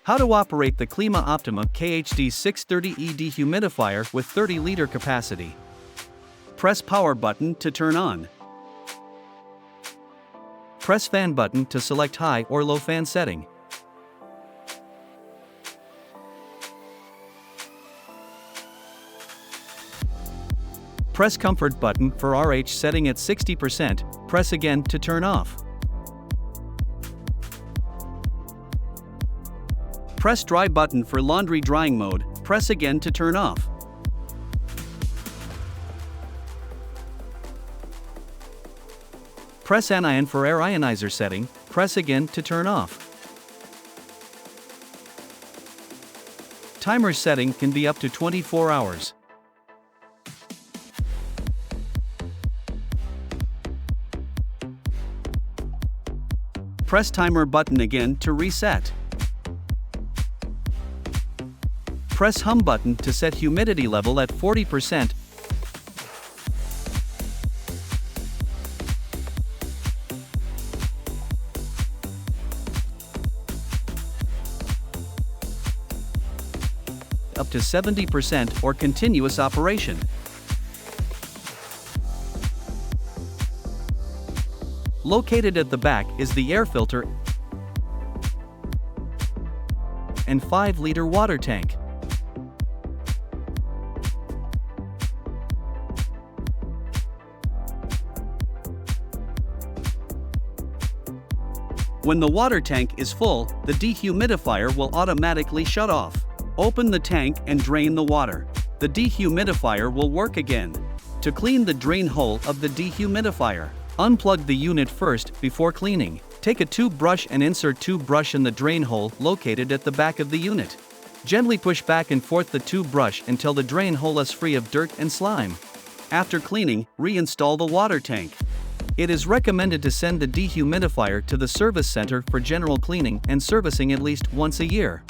How to operate the Klima Optima KHD-630E dehumidifier with 30-liter capacity. Press power button to turn on. Press fan button to select high or low fan setting. Press comfort button for RH setting at 60%, press again to turn off. Press dry button for laundry drying mode, press again to turn off. Press anion for air ionizer setting, press again to turn off. Timer setting can be up to 24 hours. Press timer button again to reset. Press hum button to set humidity level at 40%. Up to 70% or continuous operation. Located at the back is the air filter and 5-liter water tank. When the water tank is full, the dehumidifier will automatically shut off. Open the tank and drain the water. The dehumidifier will work again. To clean the drain hole of the dehumidifier, unplug the unit first before cleaning. Take a tube brush and insert tube brush in the drain hole located at the back of the unit. Gently push back and forth the tube brush until the drain hole is free of dirt and slime. After cleaning, reinstall the water tank. It is recommended to send the dehumidifier to the service center for general cleaning and servicing at least once a year.